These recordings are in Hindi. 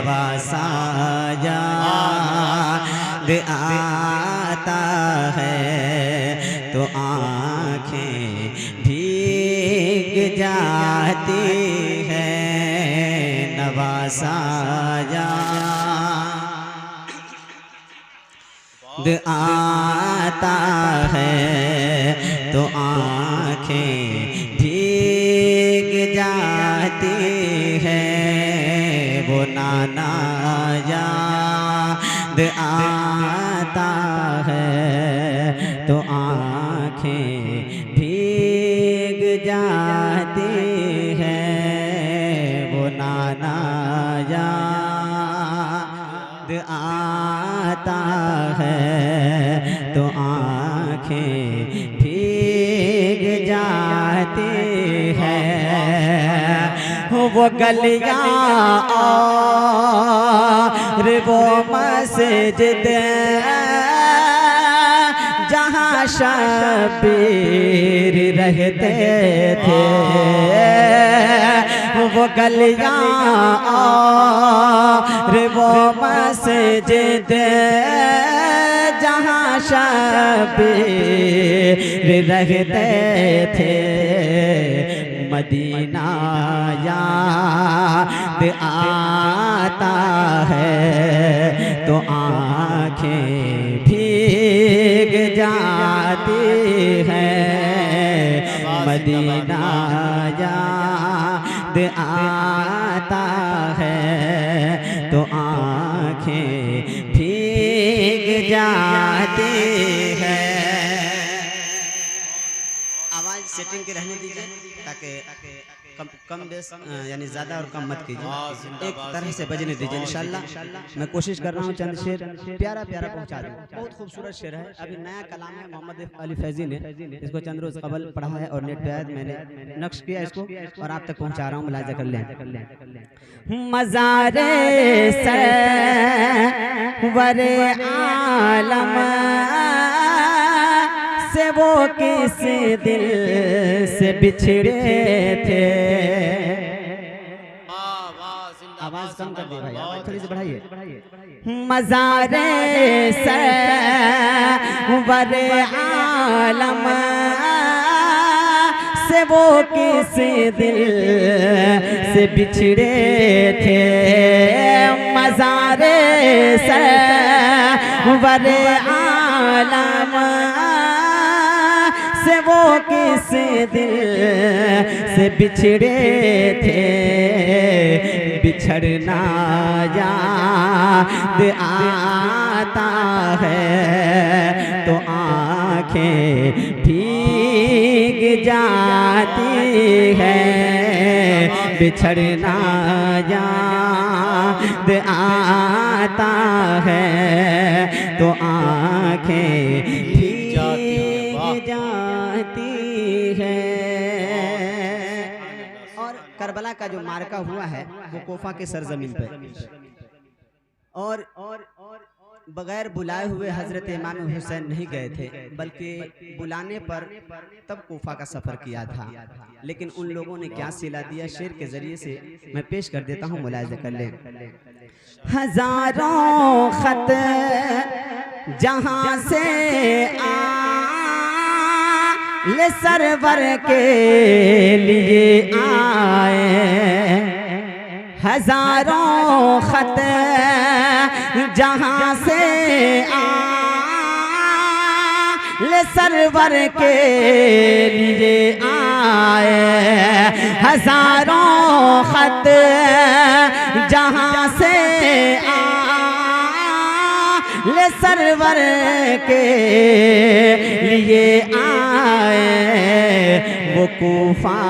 नवासा याद आता है तो आँखें भीग जाती है। नवासा याद आता है तो आँखें भीग जाती है। वो नाना याद आता है तो आँखें भीग जाती है। वो नाना याद आता है तो आँखें भीग जाती है। वो गलियाँ और वो मस्जिद जहाँ शबीर रहते थे। वो गलियाँ और वो मस्जिद जहाँ शबीर रहते थे। मदीना याद आता है तो आँखें भीग जाती है। मदीना याद आता है तो आँखें भीग जाती है। आवाज़ सेटिंग के रहने दीजिए ताकि कम बेस यानी ज़्यादा और कम मत कीजिए, एक तरह से बजने दीजिए। इंशाल्लाह मैं कोशिश कर रहा हूँ चंद शेर प्यारा प्यारा पहुँचा दूँ। बहुत खूबसूरत शेर है, अभी नया कलाम है, मोहम्मद अली फैजी ने इसको चंद रोज़ कबल पढ़ा है और नेट पे आया, मैंने नक्श किया इसको और आप तक पहुँचा रहा हूँ। मुलाहिज़ा कर लें। मज़ारे सरवर आलम से वो किस दिल से बिछड़े थे। आवाज कम कर दे भाई, थोड़ी सी बढ़ाइए। मज़ारे सरवर आलम से वो किस दिल से बिछड़े थे। मज़ारे सरवर आलम से वो किस दिल से बिछड़े थे। बिछड़ना याद आता है तो आँखें भीग जाती है। बिछड़ना याद आता है तो आँखें भीग जाती है। और करबला का जो मार्का हुआ है वो कोफा के सरजमीन पे और बगैर बुलाए हुए हजरत इमाम हुसैन नहीं गए थे, बल्कि बुलाने पर तब कोफा का सफर किया था। लेकिन उन लोगों ने क्या सिला दिया, शेर के जरिए से मैं पेश कर देता हूँ, मुलाहिज़ा कर लें। हजारों खत जहां से ले सरवर के लिए आए। हजारों खत जहां से ले सरवर के लिए आए। हजारों खत जहां से ले सरवर के लिए आए। वो कूफा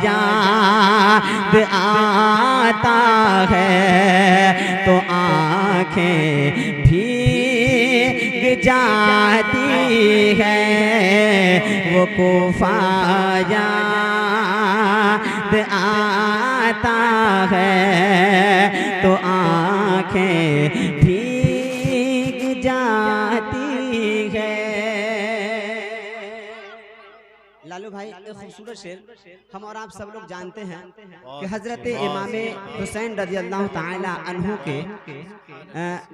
याद आता है तो आँखें भीग जाती है। वो कूफा याद आता है तो आँखें भीग जाती है। लालू भाई भाई एक खूबसूरत शेर हम और आप सब लोग जानते हैं कि हजरत इमाम हुसैन रज़ियल्लाहु ताला अन्हु के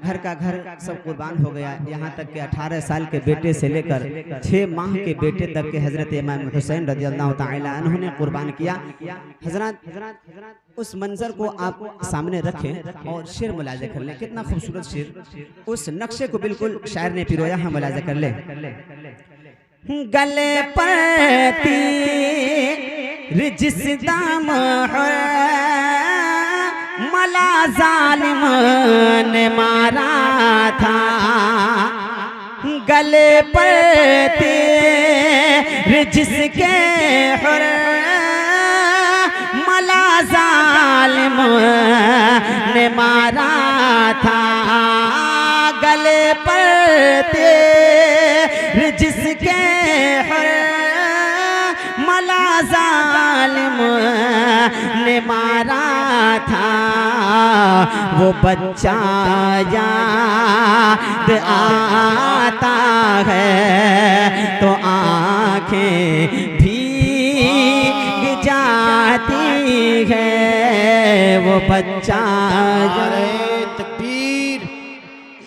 घर का घर सब कुर्बान हो गया। यहाँ तक कि 18 साल के बेटे से लेकर 6 माह के बेटे तक के हजरत इमाम हुसैन रज़ियल्लाहु ताला अन्हु ने कुर्बान किया। हजरत उस मंजर को आप सामने रखें और शेर मुलाजा कर लें। कितना खूबसूरत शेर, उस नक्शे को बिल्कुल शायर ने पिरोया है, मुलाजा कर लें। गले पर तीर जिस दाम मला जालिम ने मारा था, गले पर तीर जिसके मला जालिम ने मारा था, गले पर तीर जिसके मला जालिम ने मारा था, वो बच्चा याद आता है तो आँखें भीग जाती है, वो बच्चा। तकबीर।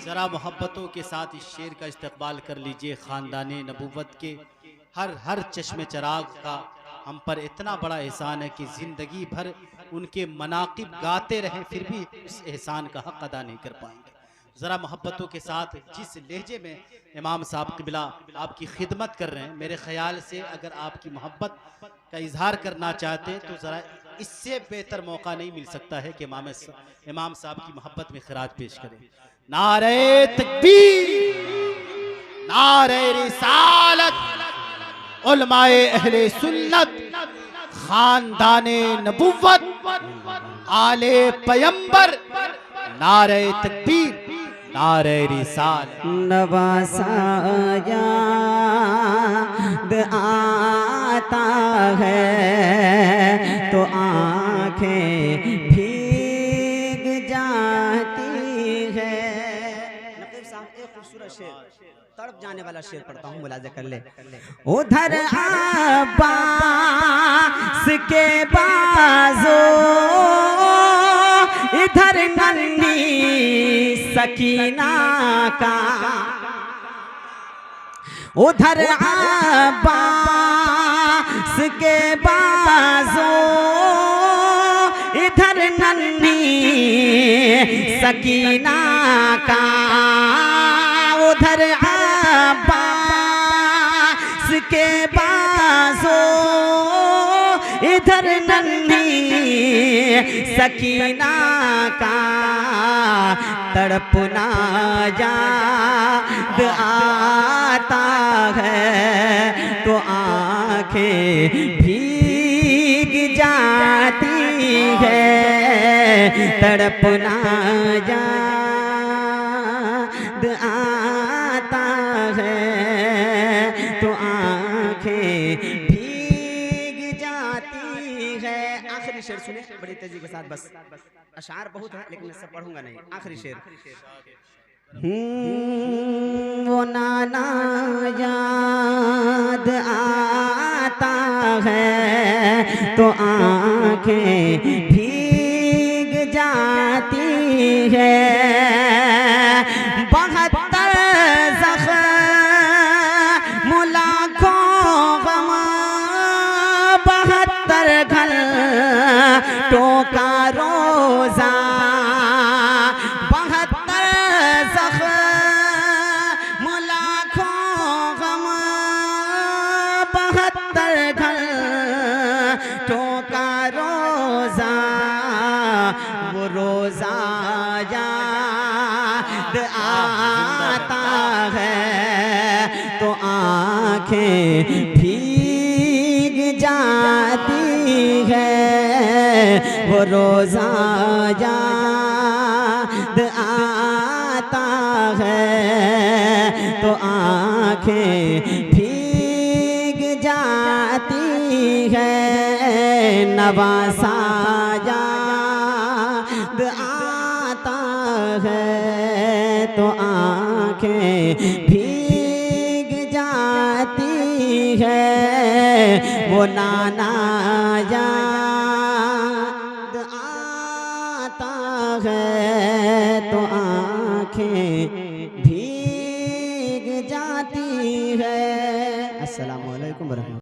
जरा मोहब्बतों के साथ इस शेर का इस्तकबाल कर लीजिए। खानदाने नबूवत के हर चश्मे चराग का हम पर इतना बड़ा एहसान है कि ज़िंदगी भर उनके मनाकिब गाते रहें फिर भी उस एहसान का हक अदा नहीं कर पाएंगे। ज़रा मोहब्बतों के साथ जिस लहजे में इमाम साहब क़िबला आपकी खिदमत कर रहे हैं, मेरे ख़याल से अगर आपकी मोहब्बत का इजहार करना चाहते हैं तो ज़रा इससे बेहतर मौका नहीं मिल सकता है कि इमाम साहब की मोहब्बत में खिराज पेश करें। नारे तकबीर, नारे रिसालत, उलमाए अहले सुन्नत, खानदाने नबुव्वत, आले पैगंबर, नारे तकबीर, नारे रिसालत। नवासा याद आता है तो आँखें भीग जाती है। नकीब साहब एक खूबसूरत शेर, तड़प जाने वाला शेर पढ़ता हूँ, मुलाजा कर ले। उधर अब्बास के बाजो, इधर नन्ही सकीना का, उधर अब्बास के बाजो, इधर नन्ही सकीना का, उधर अब्बास के बाजो, इधर नन्ही सकीना का, तड़पना याद आता है तो आँखें भीग जाती है, तड़पना याद आता है तो आँखें भीग जाती है। आखिरी शेर सुने बड़ी तेजी के साथ, बस अशार बहुत है लेकिन मैं सब पढ़ूंगा नहीं। आखिरी शेर। वो नाना याद आता है तो आँखें भीग जाती है, 72 ज़ख्म लाखों गम, 72 घंटों का रोज़ा, 72 ज़ख्म लाखों गम, 72 घंटों का रोज़ा, वो रोज़ा याद आता है तो आँखें भीग जाती है, वो रोज़ा याद आता है तो आँखें भीग जाती है, नवासा याद आता है तो आँखें भीग जाती है, वो नाना याद आता है तो आँखें भीग जाती है। अस्सलामु अलैकुम वरहमतुल्लाह।